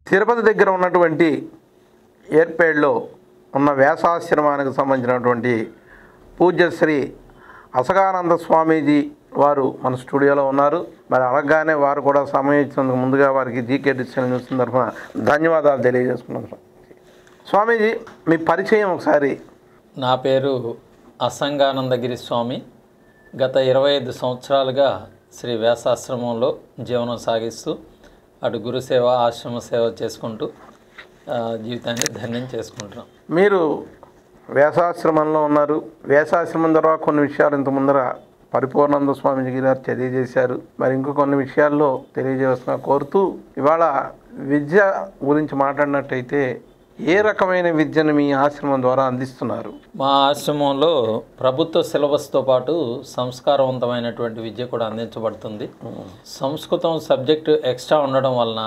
తిరుపతి దగ్గర ఉన్నటువంటి ఏర్పేడ్లో ఉన్న వ్యాసాశ్రమానికి సంబంధించినటువంటి పూజ్యశ్రీ అసగానంద స్వామీజీ వారు మన స్టూడియోలో ఉన్నారు. మరి అలాగానే వారు కూడా సమయం ఇచ్చినందుకు ముందుగా వారికి జీకే డిజిటల్ న్యూస్ తరఫున ధన్యవాదాలు తెలియజేసుకున్నాను. స్వామీజీ, మీ పరిచయం ఒకసారి. నా పేరు అసంగానందగిరి స్వామి. గత 25 సంవత్సరాలుగా శ్రీ వ్యాసాశ్రమంలో జీవనం సాగిస్తూ అటు గురుసేవ, ఆశ్రమ సేవ చేసుకుంటూ జీవితాన్ని ధన్యం చేసుకుంటున్నాం. మీరు వ్యాసాశ్రమంలో ఉన్నారు. వ్యాసాశ్రమం ద్వారా కొన్ని విషయాలు ఇంత ముందర పరిపూర్ణానంద స్వామీజీ గారు తెలియజేశారు. మరి ఇంకో కొన్ని విషయాల్లో తెలియజేస్తున్నా కోరుతూ ఇవాళ విద్య గురించి మాట్లాడినట్టయితే ఏ రకమైన విద్యను మీ ఆశ్రమం ద్వారా అందిస్తున్నారు? మా ఆశ్రమంలో ప్రభుత్వ సిలబస్తో పాటు సంస్కారవంతమైనటువంటి విద్య కూడా అందించబడుతుంది. సంస్కృతం సబ్జెక్టు ఎక్స్ట్రా ఉండడం వలన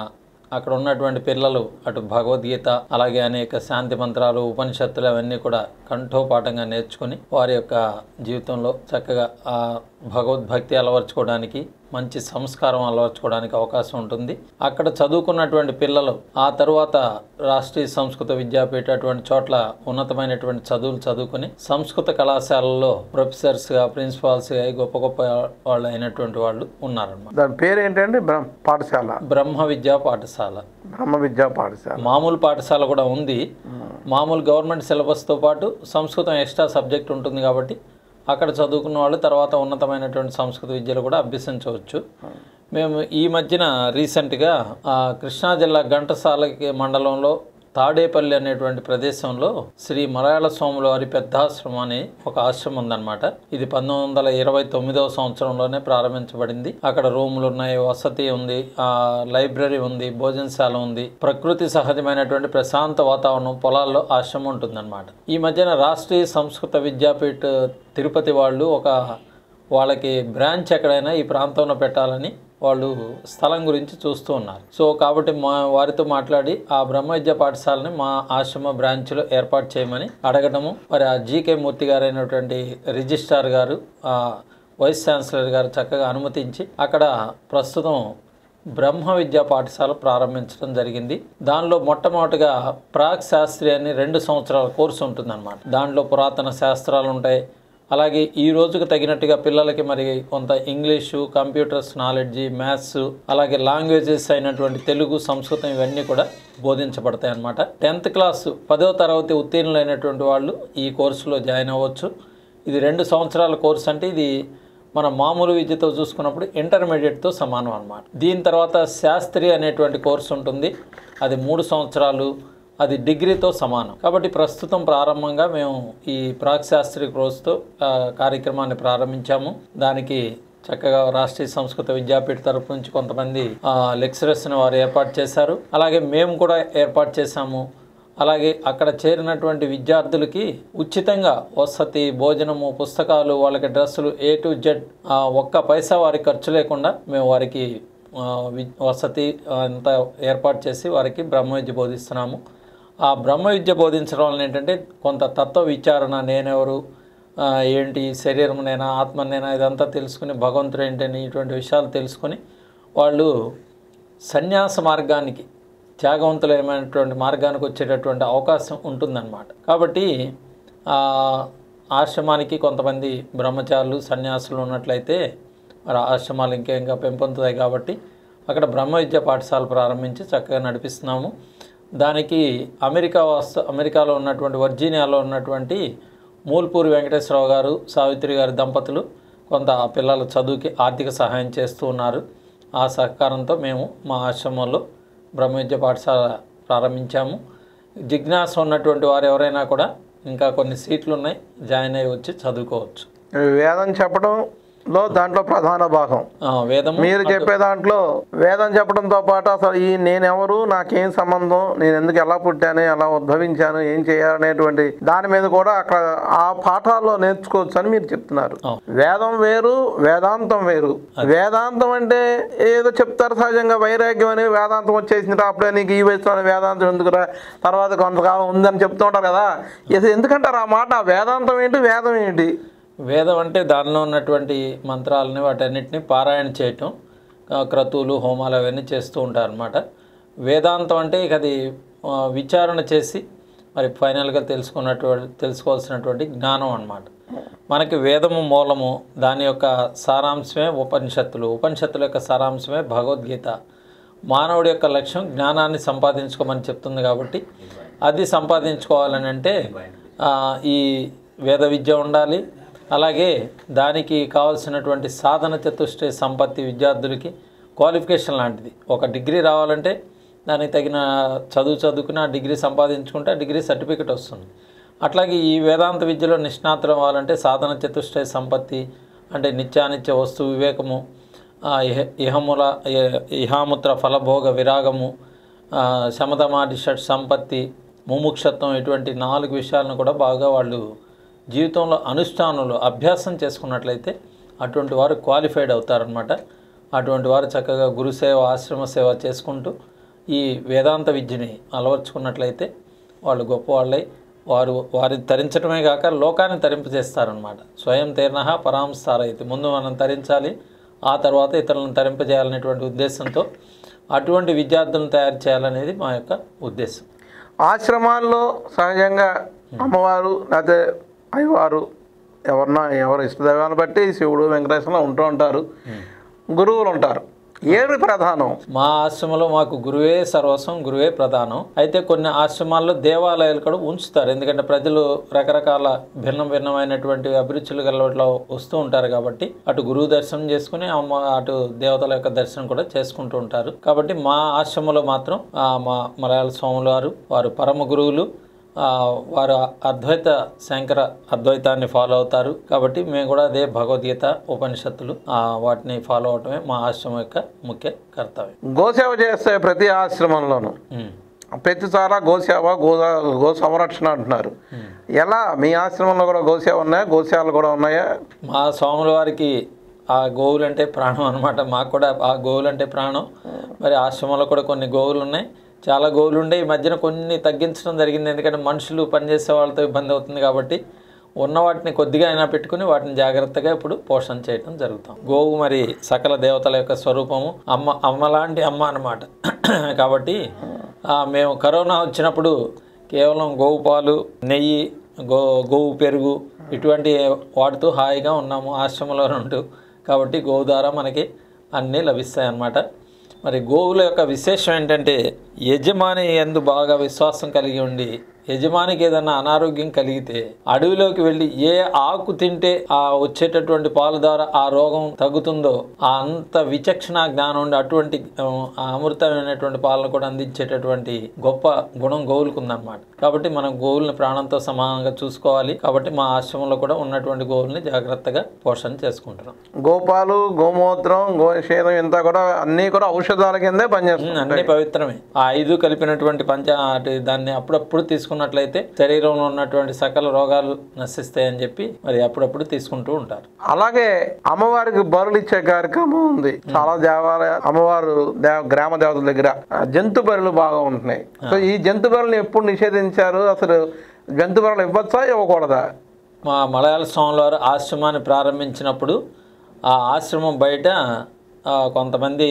అక్కడ ఉన్నటువంటి పిల్లలు అటు భగవద్గీత, అలాగే అనేక శాంతి మంత్రాలు, ఉపనిషత్తులు అవన్నీ కూడా కంఠోపాఠంగా నేర్చుకుని వారి యొక్క జీవితంలో చక్కగా ఆ భగవద్భక్తి అలవర్చుకోవడానికి, మంచి సంస్కారం అలవర్చుకోవడానికి అవకాశం ఉంటుంది. అక్కడ చదువుకున్నటువంటి పిల్లలు ఆ తర్వాత రాష్ట్రీయ సంస్కృత విద్యాపీఠ అటువంటి చోట్ల ఉన్నతమైనటువంటి చదువులు చదువుకుని సంస్కృత కళాశాలల్లో ప్రొఫెసర్స్గా, ప్రిన్సిపాల్స్గా గొప్ప గొప్ప వాళ్ళు అయినటువంటి వాళ్ళు ఉన్నారన్నమాట. దాని పేరు ఏంటంటే పాఠశాల? బ్రహ్మ విద్యా పాఠశాల. బ్రహ్మ విద్యా పాఠశాల. మామూలు పాఠశాల కూడా ఉంది. మామూలు గవర్నమెంట్ సిలబస్తో పాటు సంస్కృతం ఎక్స్ట్రా సబ్జెక్ట్ ఉంటుంది కాబట్టి అక్కడ చదువుకున్న వాళ్ళు తర్వాత ఉన్నతమైనటువంటి సంస్కృత విద్యలు కూడా అభ్యసించవచ్చు. మేము ఈ మధ్యన రీసెంట్గా కృష్ణా జిల్లా ఘంటసాల మండలంలో తాడేపల్లి అనేటువంటి ప్రదేశంలో శ్రీ మలయాళ స్వాముల వారి పెద్దాశ్రమం అని ఒక ఆశ్రమం ఉందన్నమాట. ఇది 1929వ సంవత్సరంలోనే ప్రారంభించబడింది. అక్కడ రూములు ఉన్నాయి, వసతి ఉంది, లైబ్రరీ ఉంది, భోజనశాల ఉంది, ప్రకృతి సహజమైనటువంటి ప్రశాంత వాతావరణం, పొలాల్లో ఆశ్రమం ఉంటుందన్నమాట. ఈ మధ్యన రాష్ట్రీయ సంస్కృత విద్యాపీఠ తిరుపతి వాళ్ళు వాళ్ళకి బ్రాంచ్ ఎక్కడైనా ఈ ప్రాంతంలో పెట్టాలని వాళ్ళు స్థలం గురించి చూస్తూ ఉన్నారు. సో కాబట్టి వారితో మాట్లాడి ఆ బ్రహ్మ విద్యా పాఠశాలని మా ఆశ్రమ బ్రాంచ్లో ఏర్పాటు చేయమని అడగడము, మరి ఆ జీకే మూర్తి గారు అయినటువంటి రిజిస్ట్రార్ గారు, వైస్ ఛాన్సలర్ గారు చక్కగా అనుమతించి అక్కడ ప్రస్తుతం బ్రహ్మ విద్యా పాఠశాల ప్రారంభించడం జరిగింది. దానిలో మొట్టమొదటిగా ప్రాక్ శాస్త్రి అని 2 సంవత్సరాల కోర్సు ఉంటుందన్నమాట. దాంట్లో పురాతన శాస్త్రాలు ఉంటాయి. అలాగే ఈ రోజుకు తగినట్టుగా పిల్లలకి మరి కొంత ఇంగ్లీషు, కంప్యూటర్స్ నాలెడ్జి, మ్యాథ్స్, అలాగే లాంగ్వేజెస్ అయినటువంటి తెలుగు, సంస్కృతం ఇవన్నీ కూడా బోధించబడతాయి అన్నమాట. 10th క్లాసు 10వ తరగతి ఉత్తీర్ణులైనటువంటి వాళ్ళు ఈ కోర్సులో జాయిన్ అవ్వచ్చు. ఇది 2 సంవత్సరాల కోర్సు. అంటే ఇది మన మామూలు విద్యతో చూసుకున్నప్పుడు ఇంటర్మీడియట్తో సమానం అన్నమాట. దీని తర్వాత శాస్త్రి అనేటువంటి కోర్సు ఉంటుంది. అది 3 సంవత్సరాలు, అది డిగ్రీతో సమానం. కాబట్టి ప్రస్తుతం ప్రారంభంగా మేము ఈ ప్రాక్ శాస్త్రి కోర్సుతో కార్యక్రమాన్ని ప్రారంభించాము. దానికి చక్కగా రాష్ట్రీయ సంస్కృత విద్యాపీఠ తరపు నుంచి కొంతమంది లెక్చరర్స్ని వారు ఏర్పాటు చేశారు. అలాగే మేము కూడా ఏర్పాటు చేశాము. అలాగే అక్కడ చేరినటువంటి విద్యార్థులకి ఉచితంగా వసతి, భోజనము, పుస్తకాలు, వాళ్ళకి డ్రెస్సులు A to Z ఒక్క పైసా వారికి ఖర్చు లేకుండా మేము వారికి వసతి అంతా ఏర్పాటు చేసి వారికి బ్రహ్మ విద్య బోధిస్తున్నాము. ఆ బ్రహ్మ విద్య బోధించడం వల్ల ఏంటంటే కొంత తత్వ విచారణ, నేనెవరు, ఏంటి, శరీరం నేనా, ఆత్మ నేనా, ఇదంతా తెలుసుకుని భగవంతుడు ఏంటని ఇటువంటి విషయాలు తెలుసుకొని వాళ్ళు సన్యాస మార్గానికి, త్యాగవంతులైనటువంటి మార్గానికి వచ్చేటటువంటి అవకాశం ఉంటుందన్నమాట. కాబట్టి ఆశ్రమానికి కొంతమంది బ్రహ్మచారులు, సన్యాసులు ఉన్నట్లయితే మరి ఆశ్రమాలు ఇంకా పెంపొందుతాయి. కాబట్టి అక్కడ బ్రహ్మ విద్యా పాఠశాల ప్రారంభించి చక్కగా నడిపిస్తున్నాము. దానికి అమెరికాలో ఉన్నటువంటి వర్జీనియాలో ఉన్నటువంటి మూల్పూరి వెంకటేశ్వరరావు గారు, సావిత్రి గారి దంపతులు కొంత పిల్లల చదువుకి ఆర్థిక సహాయం చేస్తూ ఉన్నారు. ఆ సహకారంతో మేము మా ఆశ్రమంలో బ్రహ్మ విద్యా పాఠశాల ప్రారంభించాము. జిజ్ఞాస ఉన్నటువంటి వారు ఎవరైనా కూడా ఇంకా కొన్ని సీట్లు ఉన్నాయి, జాయిన్ అయ్యి వచ్చి చదువుకోవచ్చు. వేదం చెప్పడం దాంట్లో ప్రధాన భాగం వేదం. మీరు చెప్పే దాంట్లో వేదం చెప్పడంతో పాటు అసలు ఈ నేనెవరు, నాకేం సంబంధం, నేను ఎందుకు ఎలా పుట్టాను, ఎలా ఉద్భవించాను, ఏం చేయాలనేటువంటి దాని మీద కూడా అక్కడ ఆ పాఠాల్లో నేర్చుకోవచ్చు అని మీరు చెప్తున్నారు. వేదం వేరు, వేదాంతం వేరు. వేదాంతం అంటే ఏదో చెప్తారు సహజంగా, వైరాగ్యం అని వేదాంతం వచ్చేసింది, అప్పుడే నీకు ఈ వయసులో వేదాంతం ఎందుకురా, తర్వాత కొంతకాలం ఉందని చెప్తూ ఉంటారు కదా. ఎందుకంటారు ఆ మాట? వేదాంతం ఏంటి, వేదం ఏంటి? వేదం అంటే దానిలో ఉన్నటువంటి మంత్రాలని వాటన్నిటిని పారాయణ చేయటం, క్రతువులు, హోమాలు అవన్నీ చేస్తూ ఉంటారు అన్నమాట. వేదాంతం అంటే ఇక అది విచారణ చేసి మరి ఫైనల్గా తెలుసుకోవాల్సినటువంటి జ్ఞానం అన్నమాట. మనకి వేదము మూలము, దాని యొక్క సారాంశమే ఉపనిషత్తులు, ఉపనిషత్తుల యొక్క సారాంశమే భగవద్గీత. మానవుడి యొక్క లక్ష్యం జ్ఞానాన్ని సంపాదించుకోమని చెప్తుంది కాబట్టి అది సంపాదించుకోవాలని అంటే ఈ వేద విద్య ఉండాలి. అలాగే దానికి కావాల్సినటువంటి సాధన చతుష్టయ సంపత్తి విద్యార్థులకి క్వాలిఫికేషన్ లాంటిది. ఒక డిగ్రీ రావాలంటే దానికి తగిన చదువుకుని ఆ డిగ్రీ సంపాదించుకుంటే ఆ డిగ్రీ సర్టిఫికెట్ వస్తుంది. అట్లాగే ఈ వేదాంత విద్యలో నిష్ణాతులు అవ్వాలంటే సాధన చతుష్టయ సంపత్తి అంటే నిత్యానిత్య వస్తు వివేకము, ఇహాముత్ర ఫలభోగ విరాగము, శమధమాది షట్ సంపత్తి, ముముక్షత్వం, ఇటువంటి 4 విషయాలను కూడా బాగా వాళ్ళు జీవితంలో అనుష్ఠానంలో అభ్యాసం చేసుకున్నట్లయితే అటువంటి వారు క్వాలిఫైడ్ అవుతారనమాట. అటువంటి వారు చక్కగా గురుసేవ, ఆశ్రమ సేవ చేసుకుంటూ ఈ వేదాంత విద్యని అలవర్చుకున్నట్లయితే వాళ్ళు గొప్పవాళ్ళై వారిని తరించడమే కాక లోకాన్ని తరింపజేస్తారనమాట. స్వయం తీర్ణః పరాంస్తారయితి. ముందు మనం తరించాలి, ఆ తర్వాత ఇతరులను తరింపజేయాలనేటువంటి ఉద్దేశంతో అటువంటి విద్యార్థులను తయారు చేయాలనేది మా యొక్క ఉద్దేశం. ఆశ్రమాల్లో సహజంగా అమ్మవారు లేకపోతే అయ్యవారు ఎవరు ఇష్టదైవాన్ని బట్టి శివుడు, వెంకటేశ్వరులు ఉంటూ ఉంటారు, గురువులు ఉంటారు. ఏది ప్రధానం? మా ఆశ్రమంలో మాకు గురువే సర్వస్వం, గురువే ప్రధానం. అయితే కొన్ని ఆశ్రమాల్లో దేవాలయాలు కూడా ఉంచుతారు. ఎందుకంటే ప్రజలు రకరకాల భిన్నమైనటువంటి అభిరుచులు గలవాటిలో వస్తూ ఉంటారు కాబట్టి అటు గురువు దర్శనం చేసుకుని అటు దేవతల యొక్క దర్శనం కూడా చేసుకుంటూ ఉంటారు. కాబట్టి మా ఆశ్రమంలో మాత్రం మా మలయాళ స్వాములు వారు పరమ గురువులు. వారు శంకర అద్వైతాన్ని ఫాలో అవుతారు కాబట్టి మేము కూడా అదే భగవద్గీత, ఉపనిషత్తులు వాటిని ఫాలో అవటమే మా ఆశ్రమం యొక్క ముఖ్య కర్తవ్యం. గోసేవ చేస్తే ప్రతి ఆశ్రమంలోనూ ప్రతిసారా గోసేవ, గో సంరక్షణ అంటున్నారు. ఎలా మీ ఆశ్రమంలో కూడా గోసేవ ఉన్నాయా? గోసేవలు కూడా ఉన్నాయా? మా స్వాముల వారికి ఆ గోవులు అంటే ప్రాణం అనమాట. మాకు కూడా ఆ గోవులు అంటే ప్రాణం. మరి ఆశ్రమంలో కూడా కొన్ని గోవులు ఉన్నాయి, చాలా గోవులు ఉండే. ఈ మధ్యన కొన్ని తగ్గించడం జరిగింది, ఎందుకంటే మనుషులు పనిచేసే వాళ్ళతో ఇబ్బంది అవుతుంది కాబట్టి ఉన్న వాటిని కొద్దిగా అయినా పెట్టుకుని వాటిని జాగ్రత్తగా ఇప్పుడు పోషణ చేయడం జరుగుతాం. గోవు మరి సకల దేవతల యొక్క స్వరూపము, అమ్మలాంటి అమ్మ అన్నమాట. కాబట్టి మేము కరోనా వచ్చినప్పుడు కేవలం గోవు పాలు, నెయ్యి, గోవు పెరుగు ఇటువంటి వాటితో హాయిగా ఉన్నాము ఆశ్రమంలో ఉంటూ. కాబట్టి గోవు ద్వారా మనకి అన్నీ లభిస్తాయి అన్నమాట. మరి గోవుల యొక్క విశేషం ఏంటంటే యజమాని యందు బాగా విశ్వాసం కలిగి ఉండి యజమానికి ఏదైనా అనారోగ్యం కలిగితే అడవిలోకి వెళ్ళి ఏ ఆకు తింటే ఆ వచ్చేటటువంటి పాలు ద్వారా ఆ రోగం తగ్గుతుందో అంత విచక్షణ జ్ఞానం ఉండి అటువంటి అమృతమైనటువంటి పాలను కూడా అందించేటటువంటి గొప్ప గుణం గోవులకు ఉందన్నమాట. కాబట్టి మనం గోవుల్ని ప్రాణంతో సమానంగా చూసుకోవాలి. కాబట్టి మా ఆశ్రమంలో కూడా ఉన్నటువంటి గోవుల్ని జాగ్రత్తగా పోషణ చేసుకుంటున్నాం. గోపాలు, గోమూత్రం, గోక్షేత్రం ఇంతా కూడా అన్నీ కూడా ఔషధాల కిందే పనిచేస్తుంది. అన్ని పవిత్రమే. ఆ 5 కలిపినటువంటి దాన్ని అప్పుడప్పుడు తీసుకున్నట్లయితే శరీరంలో ఉన్నటువంటి సకల రోగాలు నశిస్తాయని చెప్పి మరి అప్పుడప్పుడు తీసుకుంటూ ఉంటారు. అలాగే అమ్మవారికి బరులు ఇచ్చే కార్యక్రమం ఉంది. చాలా దేవాలయ అమ్మవారు గ్రామ దేవతల దగ్గర జంతు బరులు బాగా ఉంటున్నాయి. సో ఈ జంతు బరులను ఎప్పుడు నిషేధించారు? అసలు జంతు బరులు ఇవ్వచ్చా, ఇవ్వకూడదా? మా మలయాళ స్వాముల వారు ఆశ్రమాన్ని ప్రారంభించినప్పుడు ఆ ఆశ్రమం బయట కొంతమంది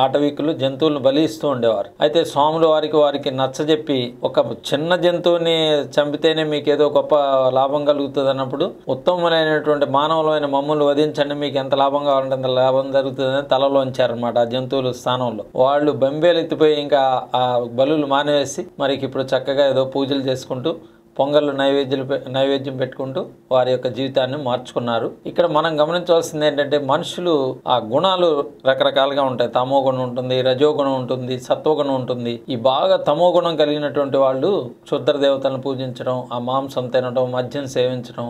ఆటవికులు జంతువులను బలి ఇస్తూ ఉండేవారు. అయితే స్వాముల వారికి నచ్చజెప్పి ఒక చిన్న జంతువుని చంపితేనే మీకు ఏదో గొప్ప లాభం కలుగుతుంది అన్నప్పుడు ఉత్తమమైనటువంటి మానవులైన మమ్మల్ని వధించండి, మీకు ఎంత లాభం కావాలంటే అంత లాభం జరుగుతుందని తలలో ఉంచారనమాట. ఆ జంతువుల స్థానంలో వాళ్ళు బెంబేలు ఎత్తిపోయి ఇంకా ఆ బలులు మానేసి మరి ఇప్పుడు చక్కగా ఏదో పూజలు చేసుకుంటూ పొంగళ్ళు నైవేద్యం పెట్టుకుంటూ వారి యొక్క జీవితాన్ని మార్చుకున్నారు. ఇక్కడ మనం గమనించవలసింది ఏంటంటే మనుషులు ఆ గుణాలు రకరకాలుగా ఉంటాయి. తమో గుణం ఉంటుంది, రజోగుణం ఉంటుంది, సత్వగుణం ఉంటుంది. ఈ బాగా తమో గుణం కలిగినటువంటి వాళ్ళు క్షుద్ర దేవతలను పూజించడం, ఆ మాంసం తినడం, మద్యం సేవించడం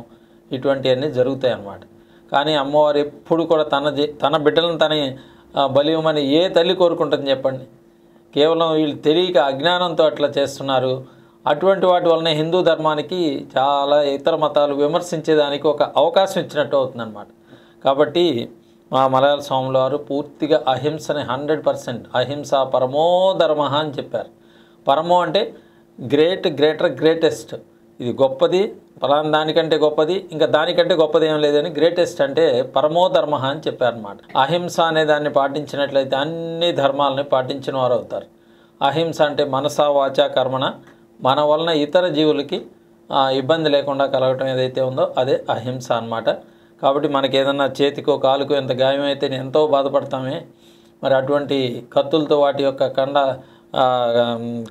ఇటువంటివన్నీ జరుగుతాయి అన్నమాట. కానీ అమ్మవారు ఎప్పుడు కూడా తన బిడ్డలను తన బలి ఇవ్వమని ఏ తల్లి కోరుకుంటుంది చెప్పండి? కేవలం వీళ్ళు తెలియక అజ్ఞానంతో అట్లా చేస్తున్నారు. అటువంటి వాటి వలన హిందూ ధర్మానికి చాలా ఇతర మతాలు విమర్శించేదానికి ఒక అవకాశం ఇచ్చినట్టు అవుతుందన్నమాట. కాబట్టి మా మలయాళ స్వాముల వారు పూర్తిగా అహింసని 100% అహింస పరమో ధర్మ అని చెప్పారు. పరమో అంటే గ్రేటెస్ట్, ఇది గొప్పది, ఫలానా దానికంటే గొప్పది, ఇంకా దానికంటే గొప్పది ఏం లేదని గ్రేటెస్ట్ అంటే పరమో ధర్మ అని చెప్పారన్నమాట. అహింస అనే దాన్ని పాటించినట్లయితే అన్ని ధర్మాలని పాటించిన వారు అవుతారు. అహింస అంటే మనసా వాచా కర్మణ, మన వలన ఇతర జీవులకి ఇబ్బంది లేకుండా కలగటం ఏదైతే ఉందో అదే అహింస అన్నమాట. కాబట్టి మనకి ఏదన్నా చేతికో కాలుకో ఎంత గాయం అయితే ఎంతో బాధపడతామే, మరి అటువంటి కత్తులతో వాటి యొక్క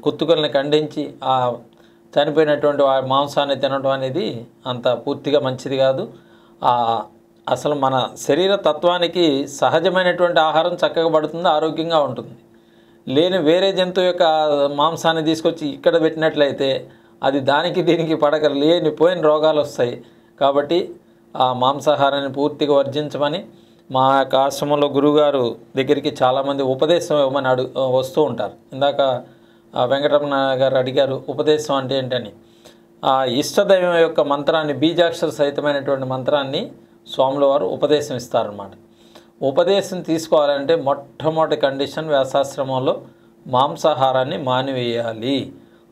కుత్తుకల్ని ఖండించి ఆ చనిపోయినటువంటి మాంసాన్ని తినడం అనేది అంత పూర్తిగా మంచిది కాదు. అసలు మన శరీర తత్వానికి సహజమైనటువంటి ఆహారం చక్కగా పడుతుంది, ఆరోగ్యంగా ఉంటుంది. లేని వేరే జంతువు యొక్క మాంసాన్ని తీసుకొచ్చి ఇక్కడ పెట్టినట్లయితే అది దానికి దీనికి పడక లేనిపోయిన రోగాలు వస్తాయి. కాబట్టి ఆ మాంసాహారాన్ని పూర్తిగా వర్జించమని మా యొక్క ఆశ్రమంలో గురువుగారు దగ్గరికి చాలామంది ఉపదేశం ఇవ్వమని వస్తూ ఉంటారు. ఇందాక వెంకటరమణ గారు అడిగారు ఉపదేశం అంటే ఏంటని. ఇష్టదైవం యొక్క మంత్రాన్ని, బీజాక్షర సహితమైనటువంటి మంత్రాన్ని స్వాముల వారు ఉపదేశం ఇస్తారన్నమాట. ఉపదేశం తీసుకోవాలంటే మొట్టమొదటి కండిషన్ వ్యాసాశ్రమంలో మాంసాహారాన్ని మానివేయాలి.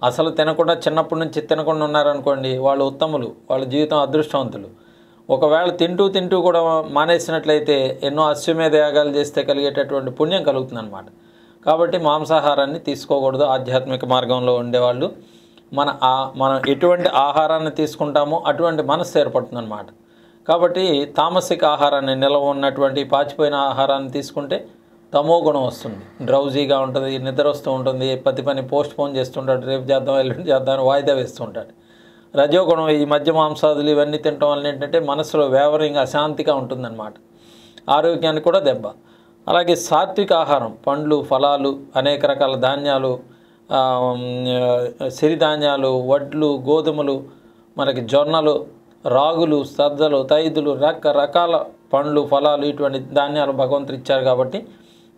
అసలు తినకుండా చిన్నప్పటి నుంచి తినకుండా ఉన్నారనుకోండి, వాళ్ళు ఉత్తములు, వాళ్ళ జీవితం అదృష్టవంతులు. ఒకవేళ తింటూ కూడా మానేసినట్లయితే ఎన్నో అశ్వమేధ యాగాలు చేస్తే కలిగేటటువంటి పుణ్యం కలుగుతుందన్నమాట. కాబట్టి మాంసాహారాన్ని తీసుకోకూడదు. ఆధ్యాత్మిక మార్గంలో ఉండేవాళ్ళు మనం ఎటువంటి ఆహారాన్ని తీసుకుంటామో అటువంటి మనస్సు ఏర్పడుతుందన్నమాట. కాబట్టి తామసిక ఆహారాన్ని, నిలవ ఉన్నటువంటి పాచిపోయిన ఆహారాన్ని తీసుకుంటే తమో గుణం వస్తుంది, డ్రౌజీగా ఉంటుంది, నిద్ర వస్తూ ఉంటుంది, ప్రతి పని పోస్ట్ పోన్ చేస్తుంటాడు, రేపు చేద్దాం ఎల్లుండి చేద్దాం వాయిదా వేస్తూ ఉంటాడు. రజోగుణం, ఈ మధ్య మాంసాదులు ఇవన్నీ తినడం వల్ల ఏంటంటే మనసులో వేవరింగ్, అశాంతిగా ఉంటుందన్నమాట, ఆరోగ్యానికి కూడా దెబ్బ. అలాగే సాత్విక ఆహారం, పండ్లు, ఫలాలు, అనేక రకాల ధాన్యాలు, సిరిధాన్యాలు, వడ్లు, గోధుమలు, మనకి జొన్నలు, రాగులు, సజ్జలు, తైదులు, రకరకాల పండ్లు, ఫలాలు, ఇటువంటి ధాన్యాలు భగవంతుడు ఇచ్చారు. కాబట్టి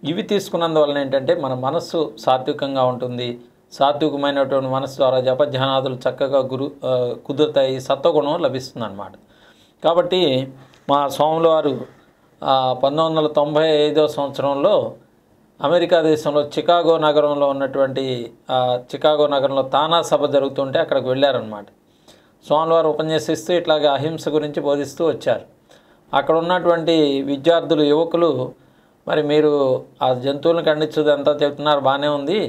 ఇవి తీసుకున్నందువలన ఏంటంటే మన మనస్సు సాత్వికంగా ఉంటుంది. సాత్వికమైనటువంటి మనస్సు ద్వారా జపధ్యానాదులు చక్కగా కుదురుతాయి, సత్వగుణం లభిస్తుంది అన్నమాట. కాబట్టి మా స్వాముల వారు 1995వ సంవత్సరంలో అమెరికా దేశంలో చికాగో నగరంలో ఉన్నటువంటి చికాగో నగరంలో తానా సభ జరుగుతుంటే అక్కడికి వెళ్ళారనమాట. స్వాముల వారు ఉపన్యసిస్తూ ఇట్లాగే అహింస గురించి బోధిస్తూ వచ్చారు. అక్కడ ఉన్నటువంటి విద్యార్థులు, యువకులు, మరి మీరు ఆ జంతువులను ఖండించదంతా చెప్తున్నారు, బాగానే ఉంది,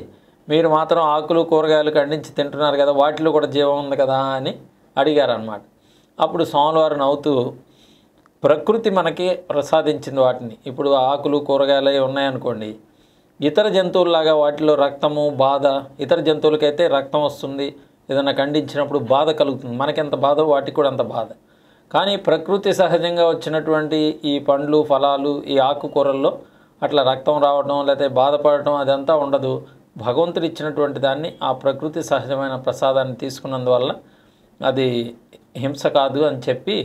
మీరు మాత్రం ఆకులు కూరగాయలు ఖండించి తింటున్నారు కదా, వాటిలో కూడా జీవం ఉంది కదా అని అడిగారనమాట. అప్పుడు స్వాముల వారు నవ్వుతూ, ప్రకృతి మనకి ప్రసాదించింది వాటిని. ఇప్పుడు ఆకులు కూరగాయలు ఉన్నాయనుకోండి, ఇతర జంతువుల్లాగా వాటిలో రక్తము, బాధ, ఇతర జంతువులకైతే రక్తం వస్తుంది, ఏదైనా ఖండించినప్పుడు బాధ కలుగుతుంది, మనకెంత బాధ వాటికి కూడా అంత బాధ. కానీ ప్రకృతి సహజంగా వచ్చినటువంటి ఈ పండ్లు, ఫలాలు, ఈ ఆకుకూరల్లో అట్లా రక్తం రావడం లేకపోతే బాధపడటం అదంతా ఉండదు. భగవంతుడు ఇచ్చినటువంటి దాన్ని, ఆ ప్రకృతి సహజమైన ప్రసాదాన్ని తీసుకున్నందువల్ల అది హింస కాదు అని చెప్పి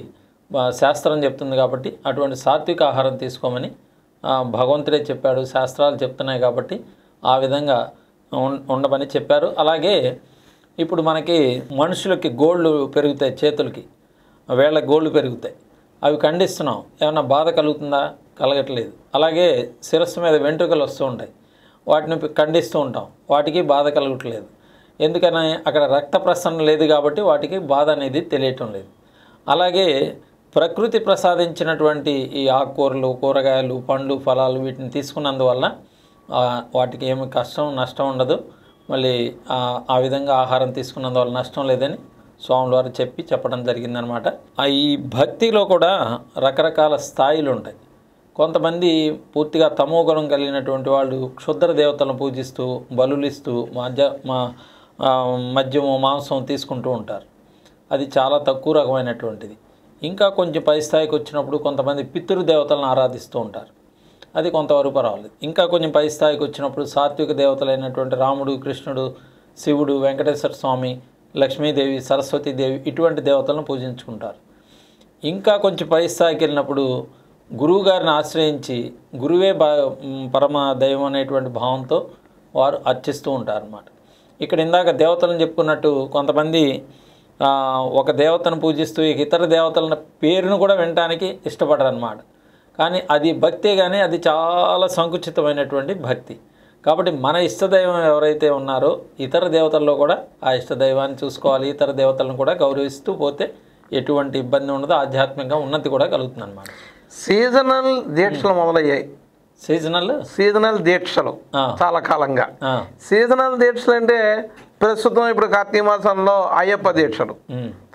శాస్త్రం చెప్తుంది. కాబట్టి అటువంటి సాత్విక ఆహారం తీసుకోమని భగవంతుడే చెప్పాడు, శాస్త్రాలు చెప్తున్నాయి. కాబట్టి ఆ విధంగా ఉండమని చెప్పారు. అలాగే ఇప్పుడు మనకి మనుషులకి గోళ్ళు పెరుగుతాయి, చేతులకి వేళ్ళ గోళ్ళు పెరుగుతాయి, అవి ఖండిస్తున్నాం, ఏమన్నా బాధ కలుగుతుందా? కలగట్లేదు. అలాగే శిరస్సు మీద వెంట్రుకలు వస్తూ ఉంటాయి, వాటిని ఖండిస్తూ ఉంటాం, వాటికి బాధ కలగట్లేదు. ఎందుకని? అక్కడ రక్త ప్రసరణ లేదు కాబట్టి వాటికి బాధ అనేది తెలియటం లేదు. అలాగే ప్రకృతి ప్రసాదించినటువంటి ఈ ఆకుకూరలు, కూరగాయలు, పండ్లు, ఫలాలు వీటిని తీసుకున్నందువల్ల వాటికి ఏమి కష్టం, నష్టం ఉండదు. మళ్ళీ ఆ విధంగా ఆహారం తీసుకున్నందువల్ల నష్టం లేదని స్వాముల వారు చెప్పడం జరిగిందనమాట. ఈ భక్తిలో కూడా రకరకాల స్థాయిలు ఉంటాయి. కొంతమంది పూర్తిగా తమోగుణం కలిగినటువంటి వాళ్ళు క్షుద్ర దేవతలను పూజిస్తూ బలులిస్తూ మద్యము, మాంసం తీసుకుంటూ ఉంటారు. అది చాలా తక్కువ రకమైనటువంటిది. ఇంకా కొంచెం పై స్థాయికి వచ్చినప్పుడు కొంతమంది పితృదేవతలను ఆరాధిస్తూ ఉంటారు, అది కొంతవరకు పర్వాలేదు. ఇంకా కొంచెం పై స్థాయికి వచ్చినప్పుడు సాత్విక దేవతలైనటువంటి రాముడు, కృష్ణుడు, శివుడు, వెంకటేశ్వర స్వామి, లక్ష్మీదేవి, సరస్వతీదేవి ఇటువంటి దేవతలను పూజించుకుంటారు. ఇంకా కొంచెం పై స్థాయికి వెళ్ళినప్పుడు గురువు గారిని ఆశ్రయించి గురువే పరమ దైవం అనేటువంటి భావంతో వారు అర్చిస్తూ ఉంటారు అన్నమాట. ఇక్కడ ఇందాక దేవతలను చెప్పుకున్నట్టు కొంతమంది ఒక దేవతను పూజిస్తూ ఇతర దేవతల పేరును కూడా వినటానికి ఇష్టపడరు అన్నమాట. కానీ అది భక్తే, కానీ అది చాలా సంకుచితమైనటువంటి భక్తి. కాబట్టి మన ఇష్టదైవం ఎవరైతే ఉన్నారో ఇతర దేవతల్లో కూడా ఆ ఇష్టదైవాన్ని చూసుకోవాలి, ఇతర దేవతలను కూడా గౌరవిస్తూ పోతే ఎటువంటి ఇబ్బంది ఉండదు, ఆధ్యాత్మికంగా ఉన్నతి కూడా కలుగుతుంది అన్నమాట. సీజనల్ దీక్షలు మొదలయ్యాయి. సీజనల్ దీక్షలు ఆ. చాలా కాలంగా. ఆ. సీజనల్ దీక్షలు అంటే ప్రస్తుతం ఇప్పుడు కార్తీక మాసంలో అయ్యప్ప దీక్షలు,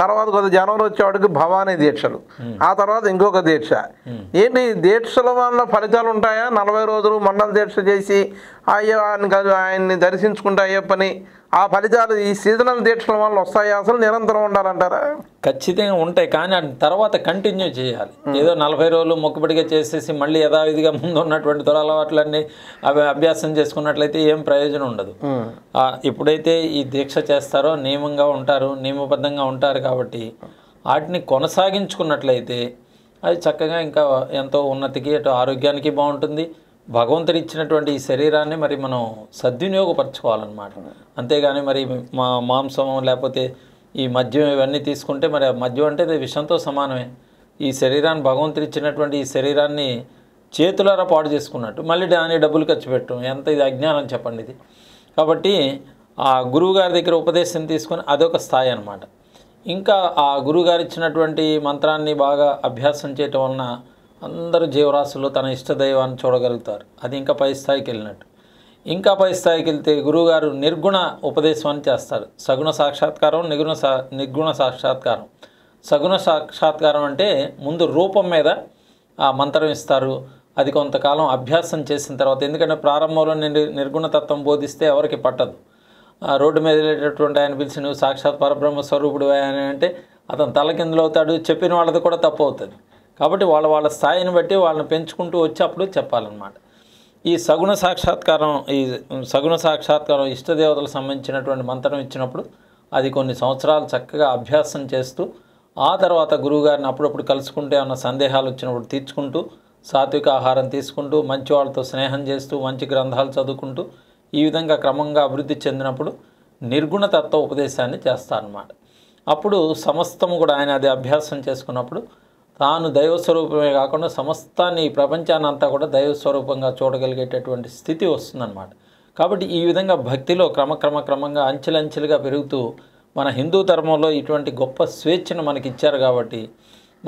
తర్వాత కొద్ది జనవరి వచ్చేవాడికి భవానీ దీక్షలు, ఆ తర్వాత ఇంకొక దీక్ష. ఏంటి ఈ దీక్షల వల్ల ఫలితాలు ఉంటాయా? 40 రోజులు మండల దీక్ష చేసి ఆయన్ని దర్శించుకుంటే అయ్యప్పని, ఆ ఫలితాలు ఈ సీజనల్ దీక్షల వల్ల వస్తాయా? అసలు నిరంతరం ఉండాలంటారా? ఖచ్చితంగా ఉంటాయి, కానీ అది తర్వాత కంటిన్యూ చేయాలి. ఏదో 40 రోజులు మొక్కుబడిగా చేసేసి మళ్ళీ యథావిధిగా ముందు ఉన్నటువంటి దురలవాట్లన్నీ అవి అభ్యాసం చేసుకున్నట్లయితే ఏం ప్రయోజనం ఉండదు. ఎప్పుడైతే ఈ దీక్ష చేస్తారో నియమంగా ఉంటారు, నియమబద్ధంగా ఉంటారు కాబట్టి వాటిని కొనసాగించుకున్నట్లయితే అది చక్కగా ఇంకా ఎంతో ఉన్నతికి, అటు ఆరోగ్యానికి బాగుంటుంది. భగవంతుడు ఇచ్చినటువంటి ఈ శరీరాన్ని మరి మనం సద్వినియోగపరచుకోవాలన్నమాట. అంతేగాని మరి మాంసం లేకపోతే ఈ మద్యం ఇవన్నీ తీసుకుంటే మరి మద్యం అంటే అది విషంతో సమానమే. ఈ శరీరాన్ని భగవంతుడు ఇచ్చినటువంటి ఈ శరీరాన్ని చేతులారా పాడు చేసుకున్నట్టు మళ్ళీ దాని డబ్బులు ఖర్చు పెట్టడం ఎంత ఇది అజ్ఞానం చెప్పండి ఇది. కాబట్టి ఆ గురువుగారి దగ్గర ఉపదేశం తీసుకొని అదొక స్థాయి అన్నమాట. ఇంకా ఆ గురువుగారు ఇచ్చినటువంటి మంత్రాన్ని బాగా అభ్యాసం చేయటం వలన అందరూ జీవరాశుల్లో తన ఇష్టదైవాన్ని చూడగలుగుతారు. అది ఇంకా పై స్థాయికి వెళ్ళినట్టు. ఇంకా పై స్థాయికి వెళ్తే గురువుగారు నిర్గుణ ఉపదేశాన్ని చేస్తారు. సగుణ సాక్షాత్కారం, నిర్గుణ సాక్షాత్కారం. సగుణ సాక్షాత్కారం అంటే ముందు రూపం మీద ఆ మంత్రం ఇస్తారు. అది కొంతకాలం అభ్యాసం చేసిన తర్వాత, ఎందుకంటే ప్రారంభంలో నిర్గుణతత్వం బోధిస్తే ఎవరికి పట్టదు. రోడ్డు మీద వెళ్ళేటటువంటి ఆయన పిలిచి నువ్వు సాక్షాత్ పరబ్రహ్మ స్వరూపుడు అని అంటే అతను తలకిందులవుతాడు, చెప్పిన వాళ్ళది కూడా తప్పు అవుతుంది. కాబట్టి వాళ్ళ స్థాయిని బట్టి వాళ్ళని పెంచుకుంటూ వచ్చి అప్పుడు చెప్పాలన్నమాట. ఈ సగుణ సాక్షాత్కారం ఇష్టదేవతలకు సంబంధించినటువంటి మంత్రం ఇచ్చినప్పుడు అది కొన్ని సంవత్సరాలు చక్కగా అభ్యాసం చేస్తూ ఆ తర్వాత గురువుగారిని అప్పుడప్పుడు కలుసుకుంటే ఏమన్నా సందేహాలు వచ్చినప్పుడు తీర్చుకుంటూ, సాత్విక ఆహారం తీసుకుంటూ, మంచి వాళ్ళతో స్నేహం చేస్తూ, మంచి గ్రంథాలు చదువుకుంటూ ఈ విధంగా క్రమంగా అభివృద్ధి చెందినప్పుడు నిర్గుణతత్వ ఉపదేశాన్ని చేస్తారన్నమాట. అప్పుడు సమస్తము కూడా ఆయన అది అభ్యాసం చేసుకున్నప్పుడు తాను దైవస్వరూపమే కాకుండా సమస్తాన్ని, ఈ ప్రపంచాన్ని అంతా కూడా దైవస్వరూపంగా చూడగలిగేటటువంటి స్థితి వస్తుందన్నమాట. కాబట్టి ఈ విధంగా భక్తిలో క్రమంగా అంచెలంచెలుగా పెరుగుతూ మన హిందూ ధర్మంలో ఇటువంటి గొప్ప స్వేచ్ఛను మనకి ఇచ్చారు. కాబట్టి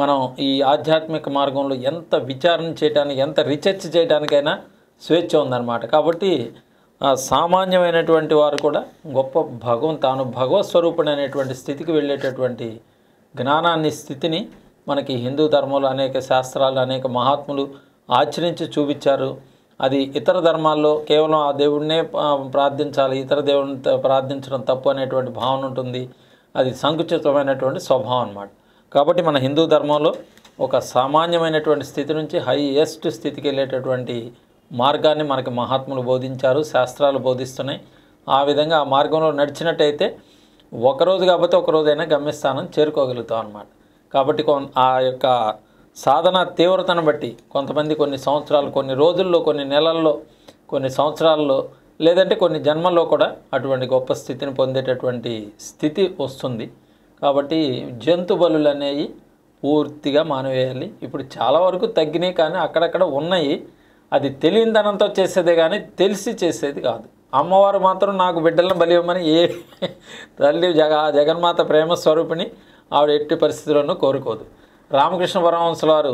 మనం ఈ ఆధ్యాత్మిక మార్గంలో ఎంత విచారణ చేయడానికి, ఎంత రీసెర్చ్ చేయడానికైనా స్వేచ్ఛ ఉందన్నమాట. కాబట్టి సామాన్యమైనటువంటి వారు కూడా తాను భగవత్ స్వరూపుడు అనేటువంటి స్థితికి వెళ్ళేటటువంటి జ్ఞానాన్ని, స్థితిని మనకి హిందూ ధర్మంలో అనేక శాస్త్రాలు, అనేక మహాత్ములు ఆచరించి చూపించారు. అది ఇతర ధర్మాల్లో కేవలం ఆ దేవుడినే ప్రార్థించాలి, ఇతర దేవుడిని ప్రార్థించడం తప్పు అనేటువంటి భావన ఉంటుంది. అది సంకుచితమైనటువంటి స్వభావం అన్నమాట. కాబట్టి మన హిందూ ధర్మంలో ఒక సామాన్యమైనటువంటి స్థితి నుంచి హైయెస్ట్ స్థితికి వెళ్ళేటటువంటి మార్గాన్ని మనకి మహాత్ములు బోధించారు, శాస్త్రాలు బోధిస్తున్నాయి. ఆ విధంగా ఆ మార్గంలో నడిచినట్టయితే ఒకరోజు కాకపోతే ఒకరోజైనా గమ్యస్థానం చేరుకోగలుగుతాం అన్నమాట. కాబట్టి ఆ యొక్క సాధన తీవ్రతను బట్టి కొంతమంది కొన్ని సంవత్సరాలు, కొన్ని రోజుల్లో, కొన్ని నెలల్లో, కొన్ని సంవత్సరాల్లో, లేదంటే కొన్ని జన్మల్లో కూడా అటువంటి గొప్ప స్థితిని పొందేటటువంటి స్థితి వస్తుంది. కాబట్టి జంతు బలులు అనేవి పూర్తిగా మానివేయాలి. ఇప్పుడు చాలా వరకు తగ్గినాయి, కానీ అక్కడక్కడ ఉన్నాయి. అది తెలియనితనంతో చేసేదే కానీ తెలిసి చేసేది కాదు. అమ్మవారు మాత్రం నాకు బిడ్డలను బలి ఇవ్వమని ఏ తల్లి జగన్మాత ప్రేమ స్వరూపిణి ఆవిడ ఎట్టి పరిస్థితుల్లోనూ కోరుకోదు. రామకృష్ణ పరమహంసుల వారు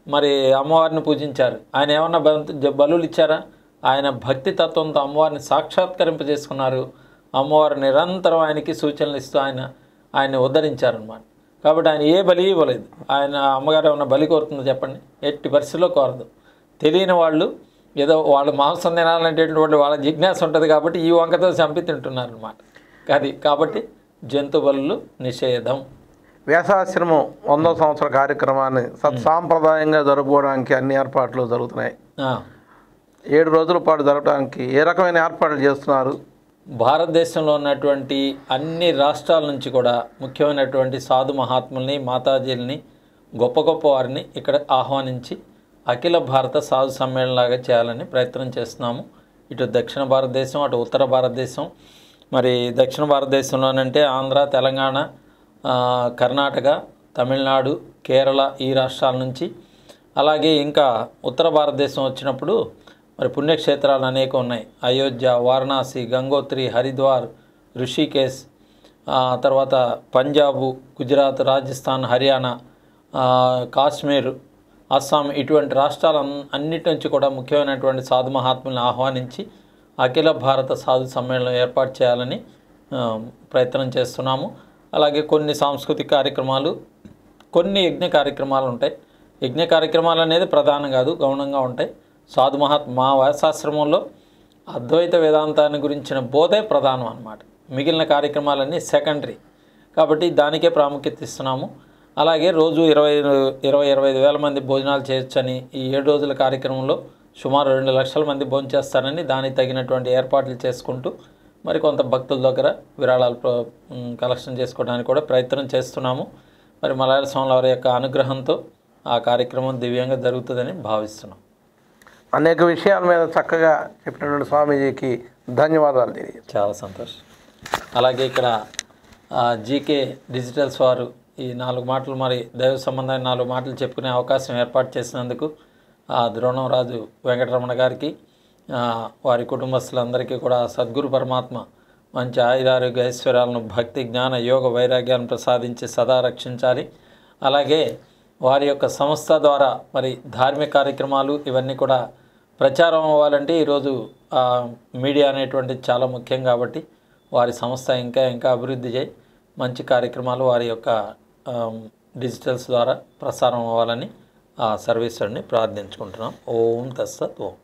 మరి అమ్మవారిని పూజించారు. ఆయన ఏమన్నా బలులు ఇచ్చారా? ఆయన భక్తి తత్వంతో అమ్మవారిని సాక్షాత్కరింపజేసుకున్నారు. అమ్మవారు నిరంతరం ఆయనకి సూచనలు ఇస్తూ ఆయన్ని ఉద్ధరించారన్నమాట. కాబట్టి ఆయన ఏ బలి ఇవ్వలేదు. ఆయన అమ్మగారు ఏమన్నా బలి కోరుతుందో చెప్పండి? ఎట్టి పరిస్థితుల్లో కోరదు. తెలియని వాళ్ళు ఏదో వాళ్ళు మాంసం తినాలనేటటువంటి వాళ్ళ జిజ్ఞాస ఉంటుంది కాబట్టి ఈ వంకతో చంపి తింటున్నారు అన్నమాట. కాబట్టి జంతు బలులు నిషేధం. వ్యాసాశ్రమం 100వ సంవత్సర కార్యక్రమాన్ని సత్సాంప్రదాయంగా జరుపుకోవడానికి అన్ని ఏర్పాట్లు జరుగుతున్నాయి. 7 రోజుల పాటు జరగడానికి ఏ రకమైన ఏర్పాట్లు చేస్తున్నారు? భారతదేశంలో ఉన్నటువంటి అన్ని రాష్ట్రాల నుంచి కూడా ముఖ్యమైనటువంటి సాధు మహాత్ముల్ని, మాతాజీల్ని, గొప్ప వారిని ఇక్కడ ఆహ్వానించి అఖిల భారత సాధు సమ్మేళనలాగా చేయాలని ప్రయత్నం చేస్తున్నాము. ఇటు దక్షిణ భారతదేశం, అటు ఉత్తర భారతదేశం. మరి దక్షిణ భారతదేశంలోనంటే ఆంధ్ర, తెలంగాణ, కర్ణాటక, తమిళనాడు, కేరళ ఈ రాష్ట్రాల నుంచి, అలాగే ఇంకా ఉత్తర భారతదేశం వచ్చినప్పుడు మరి పుణ్యక్షేత్రాలు అనేక ఉన్నాయి. అయోధ్య, వారణాసి, గంగోత్రి, హరిద్వార్, ఋషికేశ్, తర్వాత పంజాబు, గుజరాత్, రాజస్థాన్, హర్యానా, కాశ్మీర్, అస్సాం ఇటువంటి రాష్ట్రాల అన్నిటి నుంచి కూడా ముఖ్యమైనటువంటి సాధు మహాత్ములను ఆహ్వానించి అఖిల భారత సాధు సమ్మేళనం ఏర్పాటు చేయాలని ప్రయత్నం చేస్తున్నాము. అలాగే కొన్ని సాంస్కృతిక కార్యక్రమాలు, కొన్ని యజ్ఞ కార్యక్రమాలు ఉంటాయి. యజ్ఞ కార్యక్రమాలు అనేది ప్రధానం కాదు, గౌణంగా ఉంటాయి. సాధు మా వ్యాసాశ్రమంలో అద్వైత వేదాంతాన్ని గురించిన బోధే ప్రధానం అన్నమాట. మిగిలిన కార్యక్రమాలన్నీ సెకండరీ, కాబట్టి దానికే ప్రాముఖ్యత ఇస్తున్నాము. అలాగే రోజు 25 వేల మంది భోజనాలు చేయొచ్చని, ఈ 7 రోజుల కార్యక్రమంలో సుమారు 2 లక్షల మంది భోజనం చేస్తారని, దానికి తగినటువంటి ఏర్పాట్లు చేసుకుంటూ మరి కొంత భక్తుల దగ్గర విరాళాలు కలెక్షన్ చేసుకోవడానికి కూడా ప్రయత్నం చేస్తున్నాము. మరి మలయాళ స్వాముల వారి యొక్క అనుగ్రహంతో ఆ కార్యక్రమం దివ్యంగా జరుగుతుందని భావిస్తున్నాం. అనేక విషయాల మీద చక్కగా చెప్పినటువంటి స్వామీజీకి ధన్యవాదాలు తెలియదు. చాలా సంతోషం. అలాగే ఇక్కడ జీకే డిజిటల్స్ వారు ఈ 4 మాటలు, మరి దైవ సంబంధమైన 4 మాటలు చెప్పుకునే అవకాశం ఏర్పాటు చేసినందుకు ద్రోణంరాజు వెంకటరమణ గారికి, వారి కుటుంబస్తులందరికీ కూడా సద్గురు పరమాత్మ మంచి ఆయురారోగ్య ఐశ్వర్యాలను, భక్తి జ్ఞాన యోగ వైరాగ్యాన్ని ప్రసాదించి సదా రక్షించాలి. అలాగే వారి యొక్క సంస్థ ద్వారా మరి ధార్మిక కార్యక్రమాలు ఇవన్నీ కూడా ప్రచారం అవ్వాలంటే ఈరోజు మీడియా అనేటువంటిది చాలా ముఖ్యం. కాబట్టి వారి సంస్థ ఇంకా అభివృద్ధి చేయి మంచి కార్యక్రమాలు వారి యొక్క డిజిటల్స్ ద్వారా ప్రసారం అవ్వాలని సర్వీసర్ని ప్రార్థించుకుంటున్నాం. ఓం తత్సత్ ఓం.